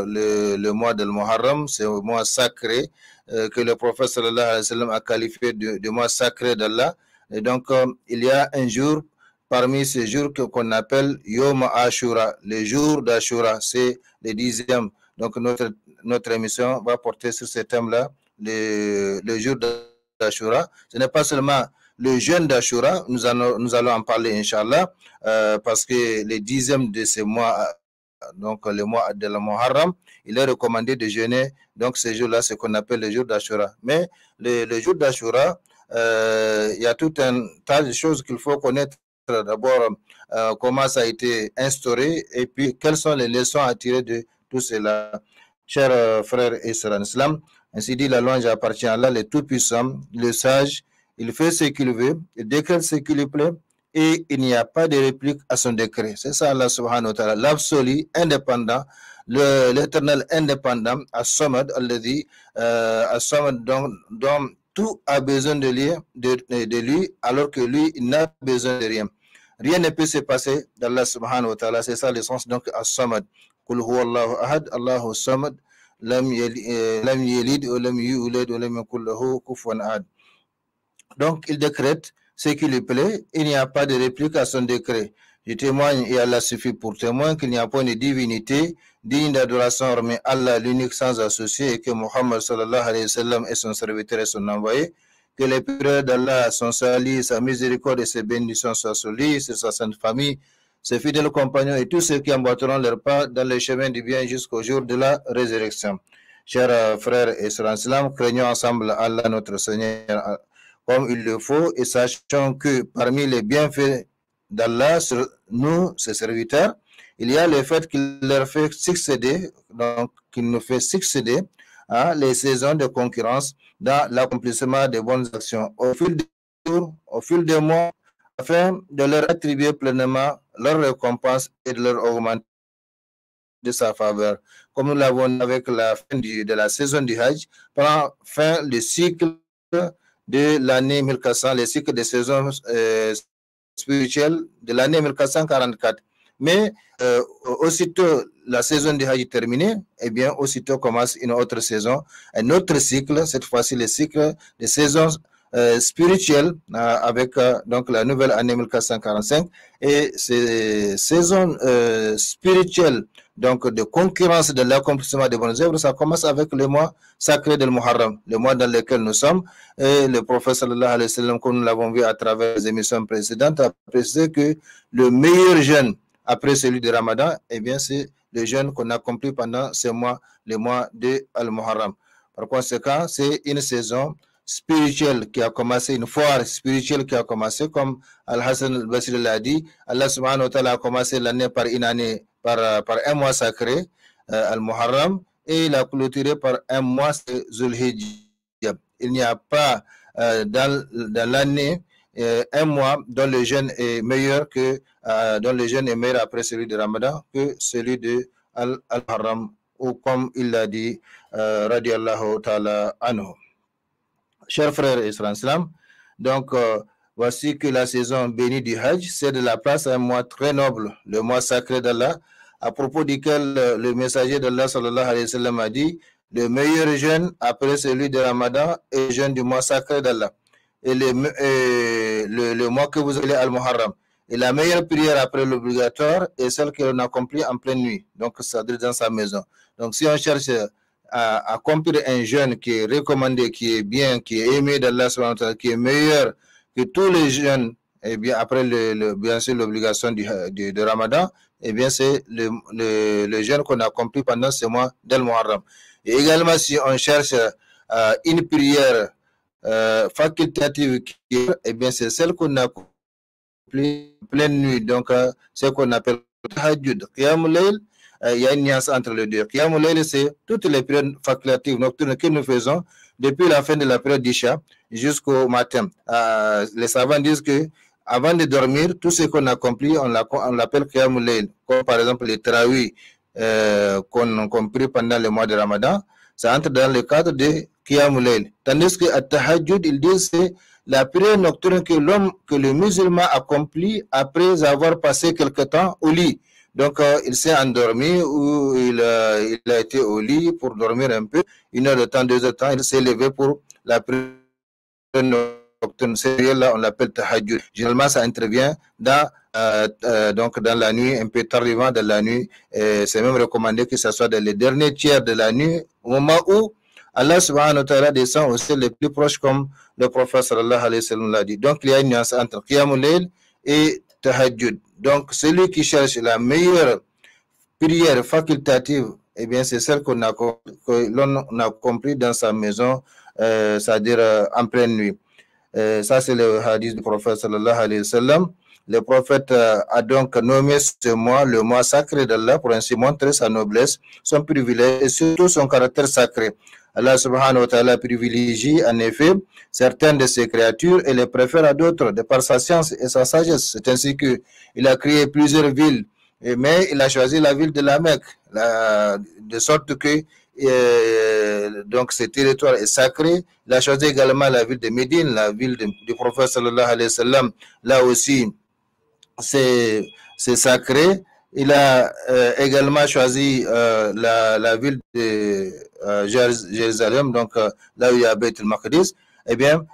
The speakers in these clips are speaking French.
le mois de Muharram, c'est un mois sacré que le prophète sallallahu alayhi wa sallam a qualifié de mois sacré d'Allah. Et donc, il y a un jour parmi ces jours qu'on appelle Yom Ashura, le jour d'Ashura, c'est le 10e. Donc, notre émission va porter sur ce thème-là, le jour d'Ashura. Ce n'est pas seulement le jeûne d'Ashura, nous allons en parler, Inch'Allah, parce que le 10e de ce mois, donc le mois de la Muharram, il est recommandé de jeûner, donc ce jour-là, ce qu'on appelle le jour d'Ashura. Mais le jour d'Ashura, il y a tout un tas de choses qu'il faut connaître. D'abord, comment ça a été instauré et puis quelles sont les leçons à tirer de tout cela. Chers frères et sœurs en islam, ainsi dit, la louange appartient à Allah, le Tout-Puissant, le Sage. Il fait ce qu'il veut, il décrète ce qui lui plaît et il n'y a pas de réplique à son décret. C'est ça Allah subhanahu wa ta'ala, l'absolu, indépendant, l'éternel indépendant, As-Samad, As-Samad, dont tout a besoin de lui, alors que lui, il n'a besoin de rien. Rien ne peut se passer d'Allah subhanahu wa ta'ala. C'est ça le sens, donc, As-Samad. Qul huwa Allahu ahad, Allahu samad, lam yalid wa lam yulad wa lam yakul lahu kufuwan ahad. Donc, il décrète ce qui lui plaît. Il n'y a pas de réplique à son décret. Je témoigne, et Allah suffit pour témoin, qu'il n'y a pas une divinité digne d'adoration hormis Allah, l'unique sans associé, et que Muhammad sallallahu alayhi wa sallam est son serviteur et son envoyé. Que les prières d'Allah, son salut, sa miséricorde et ses bénédictions soient sur lui, sur sa sainte famille, ses fidèles compagnons et tous ceux qui emboîteront leur pas dans le chemin du bien jusqu'au jour de la résurrection. Chers frères et sœurs en islam, craignons ensemble Allah notre Seigneur comme il le faut et sachons que parmi les bienfaits d'Allah sur nous, ses serviteurs, il y a le fait qu'il leur fait succéder, donc qu'il nous fait succéder les saisons de concurrence dans l'accomplissement des bonnes actions au fil des jours, au fil des mois, afin de leur attribuer pleinement leur récompense et de leur augmenter de sa faveur. Comme nous l'avons avec la fin de la saison du Hajj, prend fin le cycle de l'année 1400, le cycle de saison spirituelle de l'année 1444. Mais aussitôt la saison du Hajj terminée, eh bien, aussitôt commence une autre saison, un autre cycle, cette fois-ci le cycle de saison spirituelle avec donc la nouvelle année 1445 et ces saisons spirituelles donc de concurrence de l'accomplissement des bonnes œuvres, ça commence avec le mois sacré del Muharram, le mois dans lequel nous sommes. Et le prophète sallallahu alayhi wa sallam, comme nous l'avons vu à travers les émissions précédentes, a précisé que le meilleur jeûne après celui de Ramadan, eh bien c'est le jeûne qu'on accomplit pendant ce mois, le mois de Al-Muharram. Par conséquent, c'est une saison spirituelle qui a commencé, une foire spirituelle qui a commencé, comme Al-Hassan al-Basri l'a dit. Allah subhanahu wa ta'ala a commencé l'année par une année, par un mois sacré, Al-Muharram, et il a clôturé par un mois, Zulhijjah. Il n'y a pas dans l'année un mois dont le jeûne est meilleur après celui de Ramadan que celui de Al-Muharram, ou comme il l'a dit, radiallahu ta'ala anhu. Chers frères et sœurs en islam, donc voici que la saison bénie du Hajj cède la place à un mois très noble, le mois sacré d'Allah, à propos duquel le messager d'Allah sallallahu alayhi wa sallam a dit: le meilleur jeûne après celui de Ramadan est le jeûne du mois sacré d'Allah, et le mois que vous appelez Al-Muharram. Et la meilleure prière après l'obligatoire est celle que l'on accomplit en pleine nuit, donc ça doit être dans sa maison. Donc si on cherche à accomplir un jeûne qui est recommandé, qui est bien, qui est aimé d'Allah, qui est meilleur que tous les jeûnes, et bien après bien sûr l'obligation de Ramadan, et bien c'est le jeûne qu'on accomplit pendant ce mois d'Al-Muharram. Et également si on cherche une prière facultative, et bien c'est celle qu'on accomplit en pleine nuit, donc ce qu'on appelle Tahajjud, Qiyamul Layl. Il y a une nuance entre les deux. Qiyamul Layl, c'est toutes les prières facultatives nocturnes que nous faisons depuis la fin de la période d'Isha jusqu'au matin. Les savants disent que avant de dormir, tout ce qu'on accomplit, on l'appelle Qiyamul Layl. Comme par exemple les tarawih qu'on prie pendant le mois de Ramadan, ça entre dans le cadre de Qiyamul Layl. Tandis que At-Tahajjud, ils disent c'est la prière nocturne que le musulman accomplit après avoir passé quelque temps au lit. Donc, il s'est endormi ou il a été au lit pour dormir un peu, 1 heure de temps, 2 heures de temps, il s'est levé pour la prière nocturne. Là, on l'appelle tahajjud. Généralement, ça intervient donc dans la nuit, un peu tardivement dans la nuit. C'est même recommandé que ce soit dans les derniers tiers de la nuit, au moment où Allah subhanahu wa ta'ala descend aussi les plus proches, comme le prophète sallallahu alayhi wa sallam l'a dit. Donc, il y a une nuance entre qiyamul layl et tahajjud. Donc, celui qui cherche la meilleure prière facultative, eh bien, c'est celle que l'on a compris dans sa maison, c'est-à-dire en pleine nuit. Ça, c'est le hadith du prophète sallallahu alayhi wa sallam. Le prophète a donc nommé ce mois le mois sacré d'Allah pour ainsi montrer sa noblesse, son privilège et surtout son caractère sacré. Allah subhanahu wa ta'ala privilégie en effet certaines de ses créatures et les préfère à d'autres de par sa science et sa sagesse. C'est ainsi qu'il a créé plusieurs villes, mais il a choisi la ville de la Mecque, de sorte que donc ce territoire est sacré. Il a choisi également la ville de Médine, la ville du prophète sallallahu alayhi wa sallam. Là aussi, c'est sacré. Il a également choisi la ville de Jérusalem, donc là où il y a Beit el-Maqdis. Eh bien,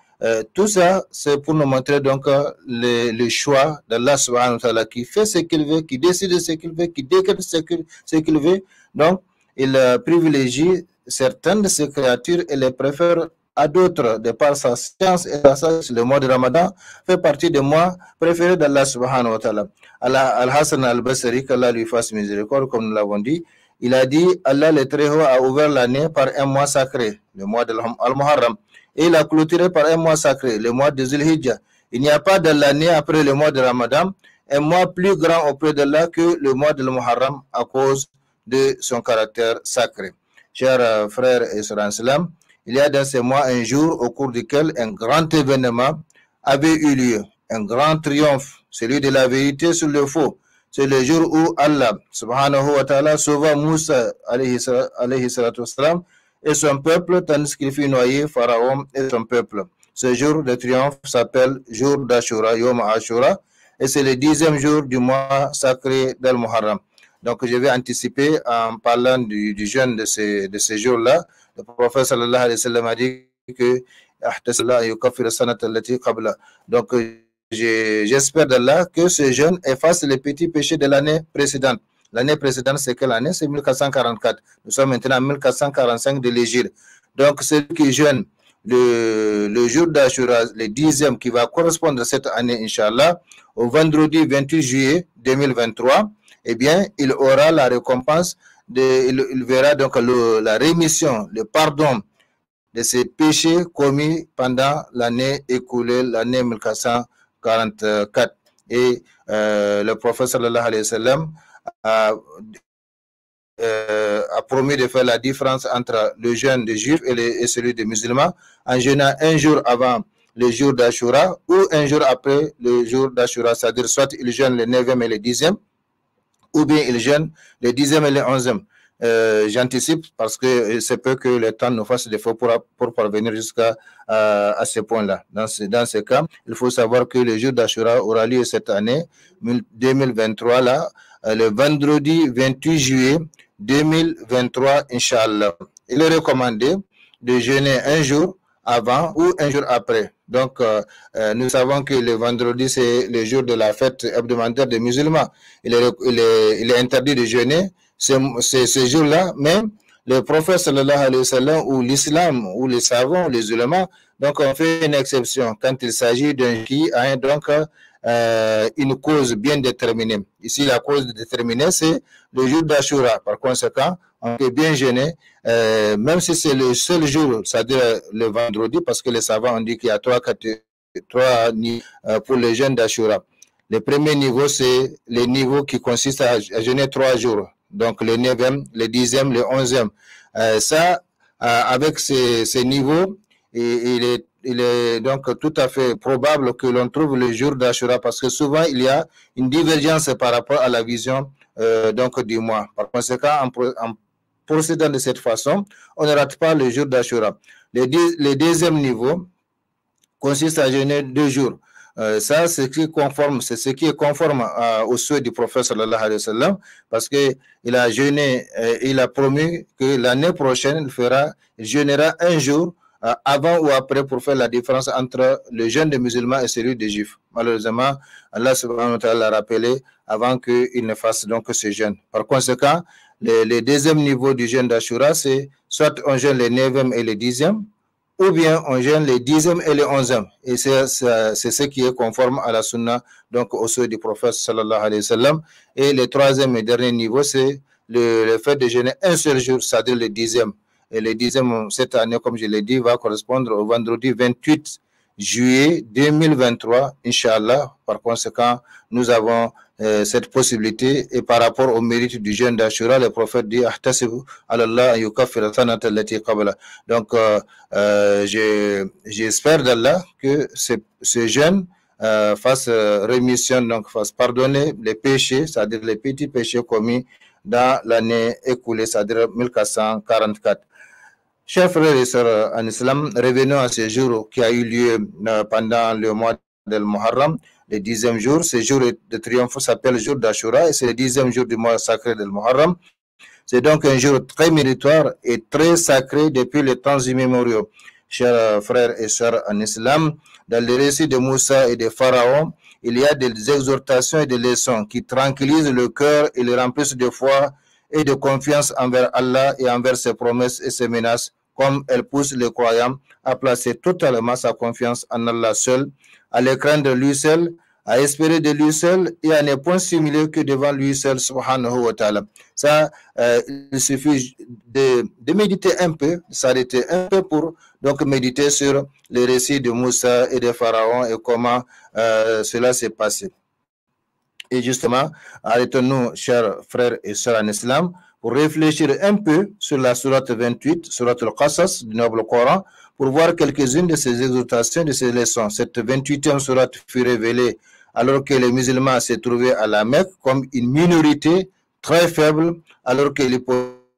tout ça, c'est pour nous montrer donc le choix d'Allah subhanahu wa ta'ala qui fait ce qu'il veut, qui décide ce qu'il veut, qui décrète ce qu'il veut. Donc, il privilégie certaines de ses créatures et les préfère à d'autres de par sa science et sa sagesse. Le mois de Ramadan fait partie des mois préférés d'Allah subhanahu wa ta'ala. Al-Hassan al-Basri, qu'Allah lui fasse miséricorde, comme nous l'avons dit, il a dit, Allah le Très-Haut a ouvert l'année par un mois sacré, le mois de Al-Muharram, et il a clôturé par un mois sacré, le mois de Zulhijjah. Il n'y a pas de l'année après le mois de Ramadan un mois plus grand auprès d'Allah que le mois de Al-Muharram à cause de son caractère sacré. Chers frères et sœurs en islam, il y a dans ces mois un jour au cours duquel un grand événement avait eu lieu, un grand triomphe, celui de la vérité sur le faux. C'est le jour où Allah subhanahu wa ta'ala sauva Moussa alayhi salatu wassalam et son peuple, tandis qu'il fit noyer Pharaon et son peuple. Ce jour de triomphe s'appelle jour d'Ashura, Yom Ashura, et c'est le 10e jour du mois sacré d'Al-Muharram. Donc je vais anticiper en parlant du jeûne de ces jours-là. Le prophète sallallahu alayhi wa sallam a dit que donc j'espère d'Allah que ce jeûne efface les petits péchés de l'année précédente. L'année précédente, c'est quelle année? C'est 1444. Nous sommes maintenant en 1445 de l'Hégire. Donc celui qui jeûne le jour d'Ashura, le 10e, qui va correspondre à cette année, Inch'Allah, au vendredi 28 juillet 2023, eh bien, il aura la récompense, il verra donc la rémission, le pardon de ses péchés commis pendant l'année écoulée, l'année 1444. Et le prophète sallallahu alayhi wa sallam a promis de faire la différence entre le jeûne des juifs et celui des musulmans en jeûnant un jour avant le jour d'Ashura ou un jour après le jour d'Ashura, c'est-à-dire soit il jeûne le 9e et le 10e, ou bien il jeûne le 10e et le 11e. J'anticipe parce que c'est peu que le temps nous fasse défaut pour parvenir jusqu'à à ce point-là. Dans ce cas, il faut savoir que le jour d'Ashura aura lieu cette année 2023, là, le vendredi 28 juillet 2023, Inch'Allah. Il est recommandé de jeûner un jour avant ou un jour après. Donc, nous savons que le vendredi, c'est le jour de la fête hebdomadaire des musulmans. Il est interdit de jeûner ce jour-là, mais le prophète sallallahu alayhi wa sallam ou l'islam ou les savants, les ulémas, donc on fait une exception quand il s'agit d'un qui a donc une cause bien déterminée. Ici, la cause déterminée, c'est le jour d'Ashura. Par conséquent, on peut bien jeûner, même si c'est le seul jour, c'est-à-dire le vendredi, parce que les savants ont dit qu'il y a trois niveaux pour le jeûne d'Ashura. Le premier niveau, c'est le niveau qui consiste à jeûner 3 jours. Donc le 9e, le 10e, le 11e. Ça, avec ces niveaux, il est donc tout à fait probable que l'on trouve le jour d'Ashura parce que souvent il y a une divergence par rapport à la vision donc du mois. Par conséquent, en procédant de cette façon, on ne rate pas le jour d'Ashura. Le deuxième niveau consiste à jeûner 2 jours. Ça, c'est ce qui est conforme au souhait du prophète sallallahu alayhi wa sallam, parce qu'il a jeûné, il a promis que l'année prochaine, il jeûnera un jour avant ou après pour faire la différence entre le jeûne des musulmans et celui des juifs. Malheureusement, Allah subhanahu wa ta'ala l'a rappelé avant qu'il ne fasse donc ce jeûne. Par conséquent, le deuxième niveau du jeûne d'Ashura, c'est soit on jeûne les 9e et les 10e, ou bien on jeûne les 10e et les 11e. Et c'est ce qui est conforme à la sunna, donc au souhait du prophète sallallahu alayhi wa sallam. Et le troisième et dernier niveau, c'est le fait de jeûner un seul jour, c'est-à-dire le 10e. Et le 10e, cette année, comme je l'ai dit, va correspondre au vendredi 28 juillet 2023, Inch'Allah. Par conséquent, nous avons cette possibilité. Et par rapport au mérite du jeûne d'Ashura, le prophète dit Ahtasibu alallah yukaffir sanata allati qabla. Donc, j'espère d'Allah que ce jeûne fasse rémission, donc fasse pardonner les péchés, c'est-à-dire les petits péchés commis dans l'année écoulée, c'est-à-dire 1444. Chers frères et sœurs en islam, revenons à ce jour qui a eu lieu pendant le mois de Muharram, le 10e jour. Ce jour de triomphe s'appelle le jour d'Ashura et c'est le 10e jour du mois sacré de Muharram. C'est donc un jour très méritoire et très sacré depuis les temps immémoriaux. Chers frères et sœurs en islam, dans les récits de Moussa et de Pharaon, il y a des exhortations et des leçons qui tranquillisent le cœur et le remplissent de foi et de confiance envers Allah et envers ses promesses et ses menaces, comme elles poussent les croyants à placer totalement sa confiance en Allah seul, à le craindre lui seul, à espérer de lui seul et à ne point simuler que devant lui seul, subhanahu wa ta'ala. Ça, il suffit de méditer un peu, s'arrêter un peu pour donc méditer sur les récits de Moussa et de Pharaon et comment cela s'est passé. Et justement, arrêtons-nous, chers frères et sœurs en islam, pour réfléchir un peu sur la sourate 28, sourate al-Qasas du Noble Coran, pour voir quelques-unes de ces exhortations, de ces leçons. Cette 28e sourate fut révélée alors que les musulmans se trouvaient à la Mecque comme une minorité très faible, alors que les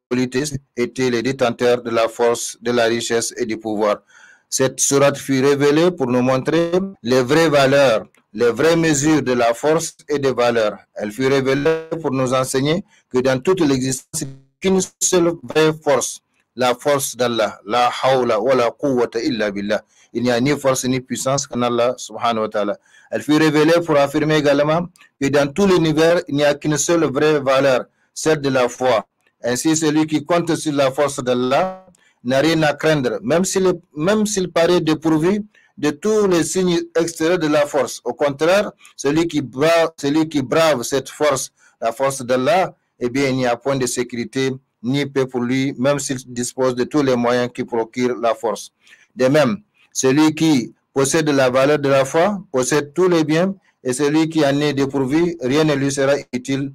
polythéistes étaient les détenteurs de la force, de la richesse et du pouvoir. Cette sourate fut révélée pour nous montrer les vraies valeurs, les vraies mesures de la force et des valeurs. Elle fut révélée pour nous enseigner que dans toute l'existence, il n'y a qu'une seule vraie force, la force d'Allah. La hawla wa la quwwata illa billah. Il n'y a ni force ni puissance qu'en Allah subhanahu wa ta'ala. Elle fut révélée pour affirmer également que dans tout l'univers, il n'y a qu'une seule vraie valeur, celle de la foi. Ainsi, celui qui compte sur la force d'Allah n'a rien à craindre, même s'il paraît dépourvu de tous les signes extérieurs de la force. Au contraire, celui qui brave cette force, la force d'Allah, eh bien, il n'y a point de sécurité ni paix pour lui, même s'il dispose de tous les moyens qui procurent la force. De même, celui qui possède la valeur de la foi, possède tous les biens, et celui qui en est dépourvu, rien ne lui sera utile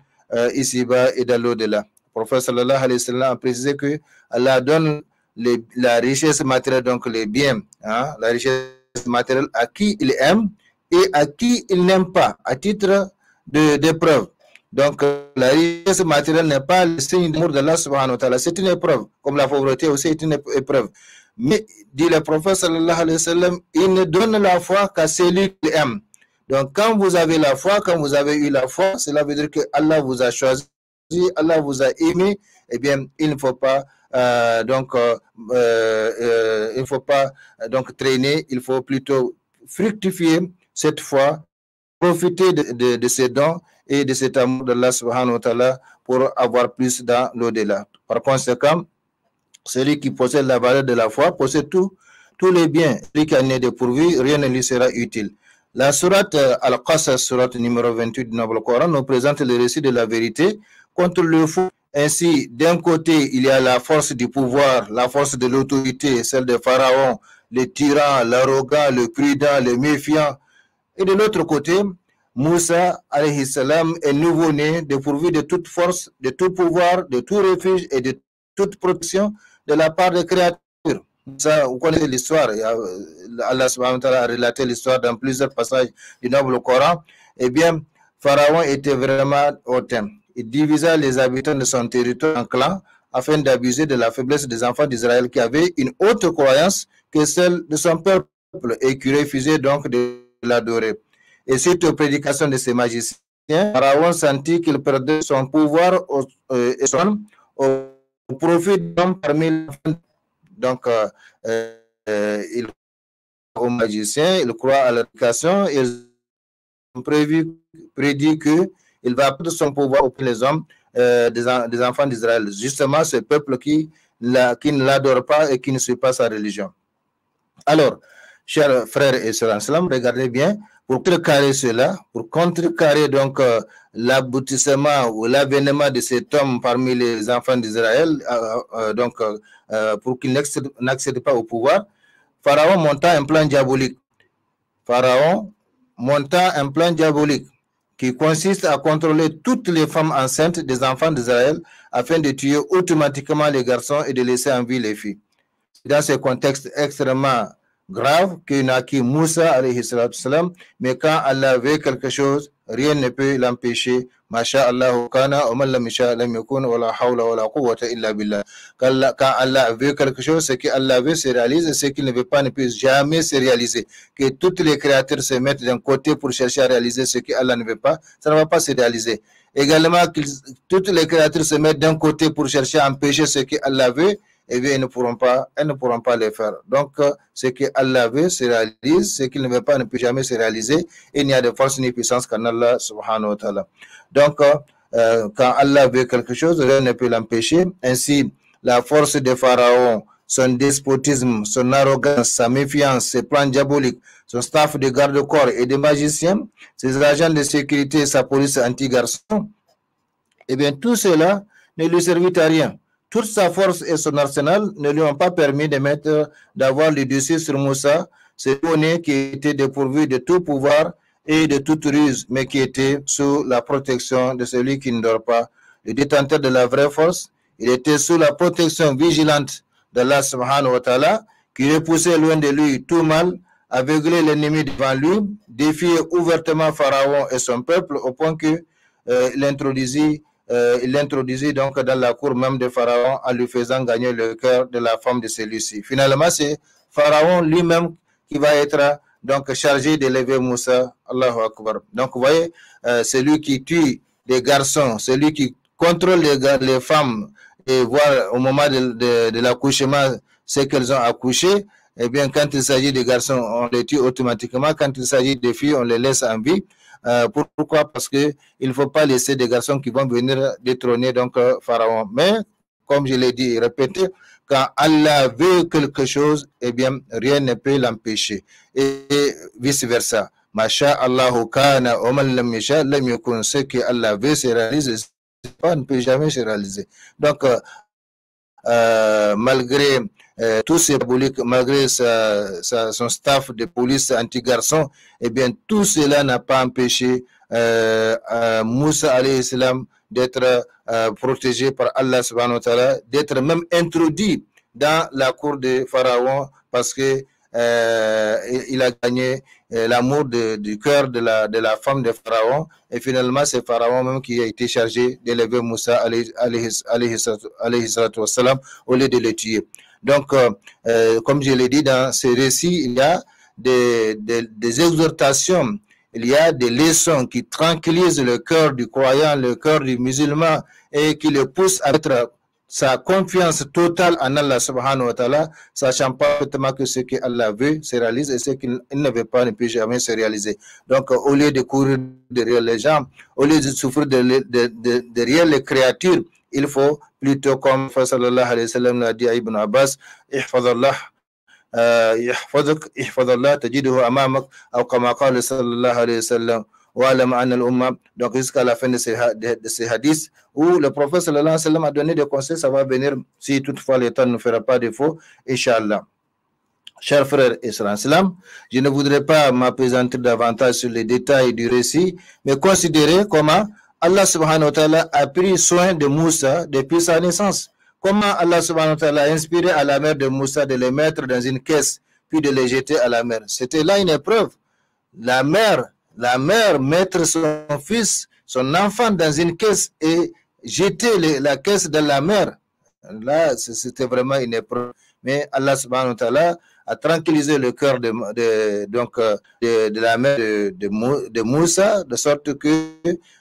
ici-bas et dans l'au-delà. Le prophète sallallahu alayhi wa sallam a précisé que Allah donne la richesse matérielle, donc les biens, la richesse matérielle à qui il aime et à qui il n'aime pas, à titre d'épreuve. Donc, la richesse matérielle n'est pas le signe d'amour d'Allah subhanahu wa ta'ala, c'est une épreuve, comme la pauvreté aussi est une épreuve. Mais, dit le prophète sallallahu alayhi wa sallam, il ne donne la foi qu'à celui qu'il aime. Donc, quand vous avez la foi, quand vous avez eu la foi, cela veut dire que Allah vous a choisi, Allah vous a aimé, eh bien, il ne faut pas traîner, il faut plutôt fructifier cette foi, profiter de ces dons et de cet amour d'Allah subhanahu wa ta'ala pour avoir plus dans l'au-delà. Par conséquent, celui qui possède la valeur de la foi possède tous les biens. Celui qui en est dépourvu, rien ne lui sera utile. La sourate Al-Qasas, sourate numéro 28 du Noble Coran, nous présente le récit de la vérité contre le faux. Ainsi, d'un côté, il y a la force du pouvoir, la force de l'autorité, celle de Pharaon, le tyran, l'arrogant, le prudent, le méfiant. Et de l'autre côté, Moussa, alayhi salam, est nouveau-né, dépourvu de toute force, de tout pouvoir, de tout refuge et de toute protection de la part des créatures. Ça, vous connaissez l'histoire. Allah subhanahu wa ta'ala a relaté l'histoire dans plusieurs passages du Noble Coran. Eh bien, Pharaon était vraiment hautain. Il divisa les habitants de son territoire en clans afin d'abuser de la faiblesse des enfants d'Israël qui avaient une autre croyance que celle de son peuple et qui refusaient donc de l'adorer. Et suite aux prédications de ces magiciens, Pharaon sentit qu'il perdait son pouvoir et son au profit d'hommes parmi les enfants. Donc, il croit aux magiciens, il croit à l'éducation, ils ont prédit qu'il va perdre son pouvoir auprès des hommes des enfants d'Israël. Justement, ce peuple qui ne l'adore pas et qui ne suit pas sa religion. Alors, chers frères et sœurs en islam, regardez bien, pour contrecarrer cela, pour contrecarrer donc l'aboutissement ou l'avènement de cet homme parmi les enfants d'Israël, pour qu'il n'accède pas au pouvoir, Pharaon monta un plan diabolique. Pharaon monta un plan diabolique qui consiste à contrôler toutes les femmes enceintes des enfants d'Israël afin de tuer automatiquement les garçons et de laisser en vie les filles. Dans ce contexte extrêmement grave que naquit Moussa alayhi salam, mais quand Allah veut quelque chose, rien ne peut l'empêcher. Masha'Allahu kana wa man lam yasha' lam yakun wa la hawla wa la quwwata illa billah. Quand Allah veut quelque chose, ce qu'Allah veut se réalise, ce qu'il ne veut pas ne peut jamais se réaliser. Que toutes les créatures se mettent d'un côté pour chercher à réaliser ce qu'Allah ne veut pas, ça ne va pas se réaliser. Également, toutes les créatures se mettent d'un côté pour chercher à empêcher ce qu'Allah veut, eh bien, elles ne pourront pas le faire. Donc, ce que Allah veut se réalise, ce qu'il ne veut pas ne peut jamais se réaliser. Il n'y a de force ni puissance qu'en Allah subhanahu wa ta'ala. Donc, quand Allah veut quelque chose, rien ne peut l'empêcher. Ainsi, la force de Pharaon, son despotisme, son arrogance, sa méfiance, ses plans diaboliques, son staff de garde-corps et de magiciens, ses agents de sécurité, sa police anti-garçon, eh bien, tout cela ne lui servit à rien. Toute sa force et son arsenal ne lui ont pas permis d'avoir le dessus sur Moussa, ce donné qui était dépourvu de tout pouvoir et de toute ruse, mais qui était sous la protection de celui qui ne dort pas, le détenteur de la vraie force. Il était sous la protection vigilante d'Allah subhanahu wa ta'ala, qui repoussait loin de lui tout mal, aveuglait l'ennemi devant lui, défiait ouvertement Pharaon et son peuple au point que il l'introduisit donc dans la cour même de Pharaon en lui faisant gagner le cœur de la femme de celui-ci. Finalement, c'est Pharaon lui-même qui va être donc chargé d'élever Moussa. Allahu Akbar. Donc, vous voyez, celui qui tue les garçons, celui qui contrôle les femmes et voir au moment de l'accouchement ce qu'elles ont accouché, eh bien, quand il s'agit des garçons, on les tue automatiquement. Quand il s'agit des filles, on les laisse en vie. Pourquoi? Parce qu'il ne faut pas laisser des garçons qui vont venir détrôner donc Pharaon. Mais, comme je l'ai dit et répété, quand Allah veut quelque chose, eh bien, rien ne peut l'empêcher. Et vice-versa. Masha'Allahu kana wa man lam yasha' lam yakun. Ce que Allah veut se réaliser, ne peut jamais se réaliser. Donc, malgré tous ces diaboliques, malgré son staff de police anti-garçon, eh bien, tout cela n'a pas empêché Moussa alayhi salam d'être protégé par Allah subhanahu wa ta'ala, d'être même introduit dans la cour de Pharaon parce que il a gagné l'amour du cœur de la femme de Pharaon, et finalement c'est Pharaon même qui a été chargé d'élever Moussa alayhi salatu wassalam au lieu de le tuer. Donc, comme je l'ai dit dans ces récits, il y a des exhortations, il y a des leçons qui tranquillisent le cœur du croyant, le cœur du musulman, et qui le poussent à mettre sa confiance totale en Allah subhanahu wa ta'ala, sachant parfaitement que ce que Allah veut se réalise et ce qu'il ne veut pas ne peut jamais se réaliser. Donc, au lieu de courir derrière les gens, au lieu de souffrir derrière les créatures, il faut plutôt, comme sallallahu alayhi wa sallam l'a dit à Ibn Abbas, ihfadallah ihfadallah tajiduhu amamak, ou comme qala sallallahu alayhi wa sallam. Donc jusqu'à la fin de ces hadiths où le prophète sallallahu alayhi wa sallam a donné des conseils, ça va venir si toutefois le temps ne fera pas défaut, Inch'Allah. Chers frères et sœurs en islam, je ne voudrais pas m'appesantir davantage sur les détails du récit, mais considérer comment Allah subhanahu wa ta'ala a pris soin de Moussa depuis sa naissance. Comment Allah subhanahu wa ta'ala a inspiré à la mère de Moussa de le mettre dans une caisse puis de le jeter à la mer. C'était là une épreuve. La mère mettre son fils, son enfant dans une caisse et jeter la caisse dans la mer. Là, c'était vraiment une épreuve. Mais Allah subhanahu wa ta'ala a tranquillisé le cœur de la mère de Moussa, de sorte que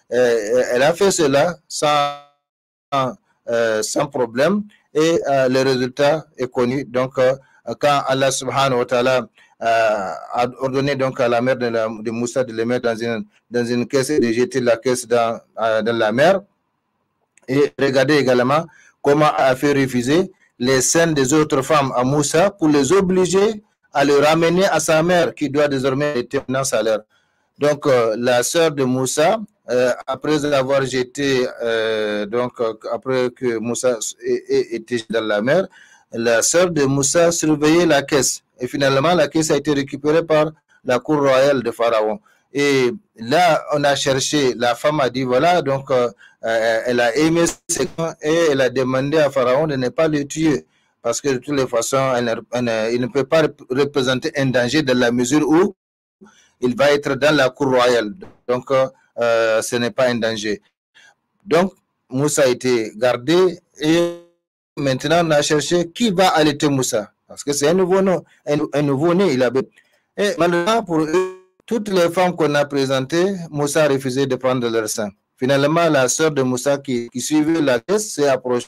elle a fait cela sans problème, et le résultat est connu. Donc, quand Allah subhanahu wa ta'ala a ordonné donc à la mère de Moussa de le mettre dans une caisse et de jeter la caisse dans la mer, et regardez également comment a fait refuser les scènes des autres femmes à Moussa pour les obliger à le ramener à sa mère, qui doit désormais être un salaire. Donc, la sœur de Moussa, après avoir jeté, après que Moussa était dans la mer, la sœur de Moussa surveillait la caisse. Et finalement, la caisse a été récupérée par la cour royale de Pharaon. Et là, on a cherché, la femme a dit, voilà, donc elle a aimé ses camps et elle a demandé à Pharaon de ne pas le tuer. Parce que de toutes les façons, il ne peut pas représenter un danger dans la mesure où il va être dans la cour royale. Donc, ce n'est pas un danger. Donc, Moussa a été gardé et maintenant, on a cherché qui va allaiter Moussa. Parce que c'est un nouveau-né, il a... Et malheureusement, pour eux, toutes les femmes qu'on a présentées, Moussa a refusé de prendre leur sein. Finalement, la sœur de Moussa qui suivait la caisse s'est approchée.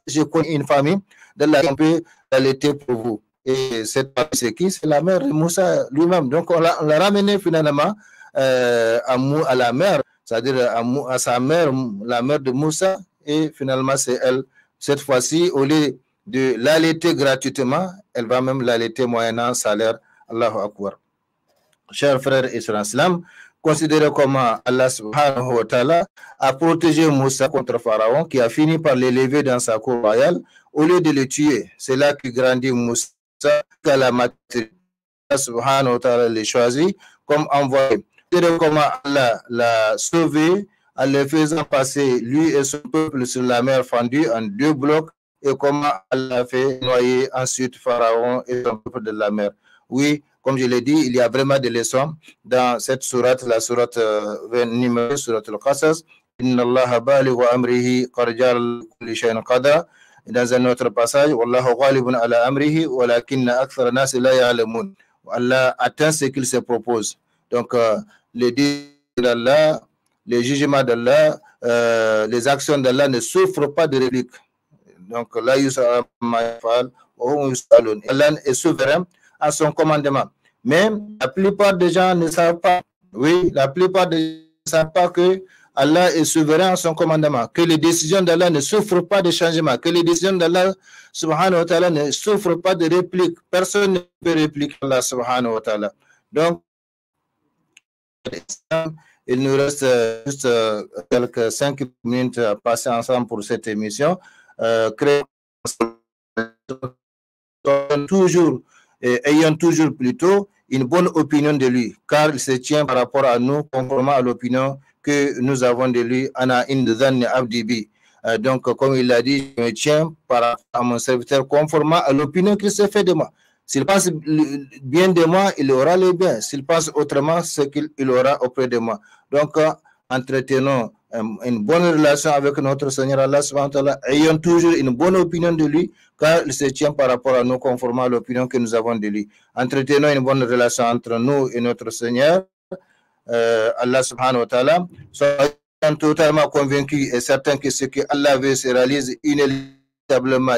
Je connais une famille dans laquelle on peut allaiter pour vous. Et cette famille, c'est qui? C'est la mère de Moussa lui-même. Donc, on l'a ramené finalement à la mère, c'est-à-dire à sa mère, la mère de Moussa. Et finalement, c'est elle. Cette fois-ci, au lieu de l'allaiter gratuitement, elle va même l'allaiter moyennant salaire. Allahu Akbar. Chers frères et sœurs en islam, considérez comment Allah subhanahu wa ta'ala a protégé Moussa contre Pharaon, qui a fini par l'élever dans sa cour royale au lieu de le tuer. C'est là que grandit Moussa à la maturité. Allah subhanahu wa ta'ala l'a choisi comme envoyé. Considérez comment Allah l'a sauvé en le faisant passer, lui et son peuple, sur la mer fendue en 2 blocs, et comment Allah a fait noyer ensuite Pharaon et son peuple de la mer. Oui, comme je l'ai dit, il y a vraiment des leçons dans cette sourate, la sourate numéro, sourate al-Qasas. Inna Allah balighu amrihi qad ja'ala kulli shay'in qadra. Dans un autre passage, wallahu ghalibun ala amrihi walakinna akthara nas la ya'lamun. Allah atteint ce qu'il se propose. Donc, les dires d'Allah, les jugements d'Allah, les actions d'Allah ne souffrent pas de réplique. Donc, là, Allah est souverain à son commandement. Mais la plupart des gens ne savent pas. Oui, la plupart des gens ne savent pas que Allah est souverain à son commandement, que les décisions d'Allah ne souffrent pas de changement, que les décisions d'Allah subhanahu wa ta'ala ne souffrent pas de réplique. Personne ne peut répliquer Allah subhanahu wa ta'ala. Donc, il nous reste juste quelques 5 minutes à passer ensemble pour cette émission. Ayant toujours plutôt une bonne opinion de lui, car il se tient par rapport à nous conformément à l'opinion que nous avons de lui. Ana indazanni abdi bi. Donc, comme il l'a dit, je me tiens par rapport à mon serviteur conformément à l'opinion qu'il se fait de moi. S'il pense bien de moi, il aura le bien. S'il pense autrement, c'est qu'il aura auprès de moi. Donc, entretenons une bonne relation avec notre Seigneur Allah subhanahu wa ta'ala, ayons toujours une bonne opinion de lui, car il se tient par rapport à nous conformément à l'opinion que nous avons de lui. Entretenons une bonne relation entre nous et notre Seigneur Allah subhanahu wa ta'ala. Soyons totalement convaincus et certains que ce que Allah veut se réalise inévitablement,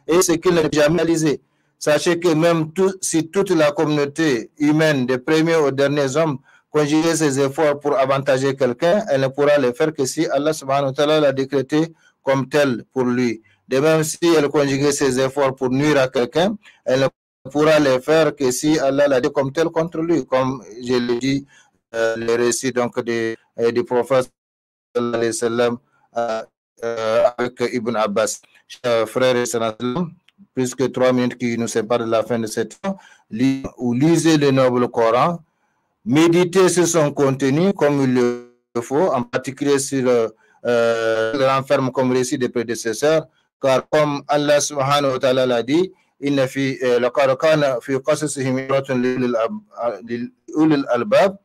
et ce qu'il n'a jamais réalisé. Sachez que même si toute la communauté humaine, des premiers aux derniers hommes, conjuguer ses efforts pour avantager quelqu'un, elle ne pourra le faire que si Allah subhanahu wa ta'ala l'a décrété comme tel pour lui. De même, si elle conjuguait ses efforts pour nuire à quelqu'un, elle ne pourra le faire que si Allah l'a dit comme tel contre lui, comme je l'ai dit, le récit donc du prophète sallallahu alayhi wa sallam avec Ibn Abbas. Chers frères et sœurs, plus que 3 minutes qui nous séparent de la fin de cette temps, lisez le noble Coran, méditez sur son contenu comme il le faut, en particulier sur le renferme comme récit des prédécesseurs, car comme Allah subhanahu wa ta'ala l'a dit, inna fi laqad kana fi qasasihim ibratun lil ulil albab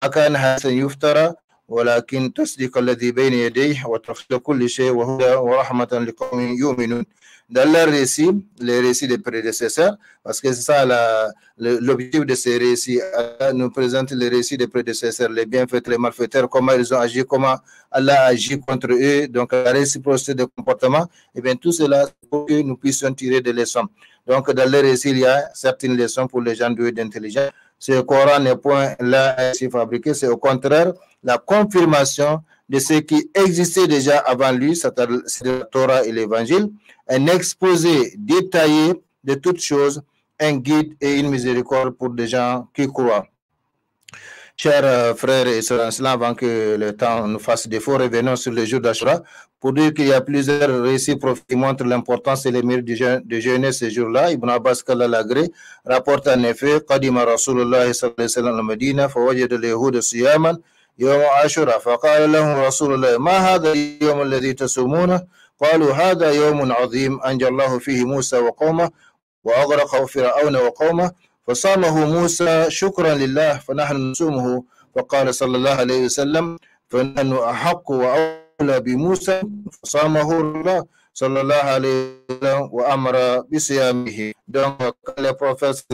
akana hasan yuftara ولكن تصديق الذي بين يديه وتفصيل كل شيء وهدى ورحمة لقوم يؤمنون. Dans leur récit, les récits des prédécesseurs, parce que c'est ça l'objectif de ces récits, nous présente les récits des prédécesseurs, les bienfaiteurs, les malfaiteurs, comment ils ont agi, comment Allah a agi contre eux, donc la réciprocité de comportement, et bien tout cela pour que nous puissions tirer des leçons. Donc dans les récits, il y a certaines leçons pour les gens doués d'intelligence. Ce Coran n'est point là ainsi fabriqué, c'est au contraire la confirmation de ce qui existait déjà avant lui, c'est la Torah et l'Évangile, un exposé détaillé de toutes choses, un guide et une miséricorde pour des gens qui croient. Chers frères et sœurs, avant que le temps nous fasse défaut, revenons sur le jour d'Ashura pour dire qu'il y a plusieurs récits qui montrent l'importance et les mérites de jeûner ce jour-là. Ibn Abbas Kallalagré rapporte en effet Qadima Rasulullah sallallahu alayhi wa sallam al-Madina fawajada al-Yahud siyaman يوم عاشوراء فقال لهم رسول الله ما هذا اليوم الذي تصومونه قالوا هذا يوم عظيم أنجى الله فيه موسى وقومه وأغرق فرعون وقومه فصامه موسى شكرا لله فنحن نصومه فقال صلى الله عليه وسلم فنحن أحق وأولى بموسى فصامه الله صلى الله عليه وسلم وأمر بصيامه. Donc quand le prophète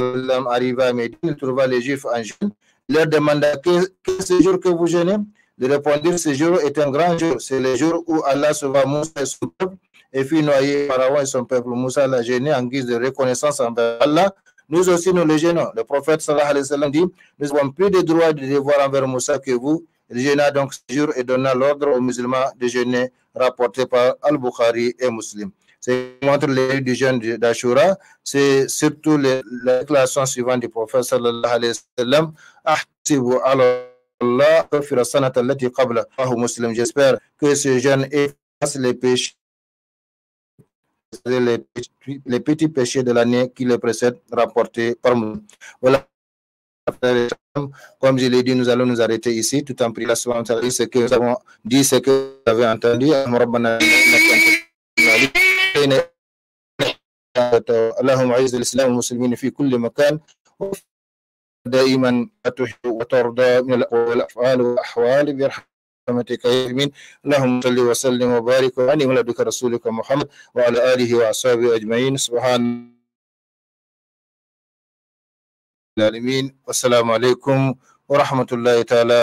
arriva à Médine, il trouva les Juifs en jeûne, leur demanda que ce jour que vous jeûnez, de répondre ce jour est un grand jour, c'est le jour où Allah sauva Moussa et son peuple et fit noyer Pharaon et son peuple. Moussa l'a jeûné en guise de reconnaissance envers Allah. Nous aussi nous le jeûnons. Le prophète sallallahu alayhi wa sallam dit, nous avons plus de droits et de devoirs envers Moussa que vous. Il jeûna donc ce jour et donna l'ordre aux musulmans de jeûner, rapporté par Al-Bukhari et Muslim. C'est montre les du jeûne d'Ashura, c'est surtout la déclaration suivante du prophète sallallahu alayhi wa sallam, ahsibu ala Allah kafira sanata allati qabla muslim. J'espère que ce jeûne efface les péchés, les petits péchés de l'année qui le précèdent, rapportés par nous. Voilà. Comme je l'ai dit, nous allons nous arrêter ici, tout en priant ce que nous avons dit, ce que vous avez entendu. اللهم اعز الاسلام والمسلمين في كل مكان دائما وترضى من الاقوال والافعال والاحوال برحمتك يا امين. اللهم صل وسلم وبارك وانعم على عبدك رسولك محمد وعلى اله واصحابه اجمعين. سبحان العالمين والسلام عليكم ورحمه الله تعالى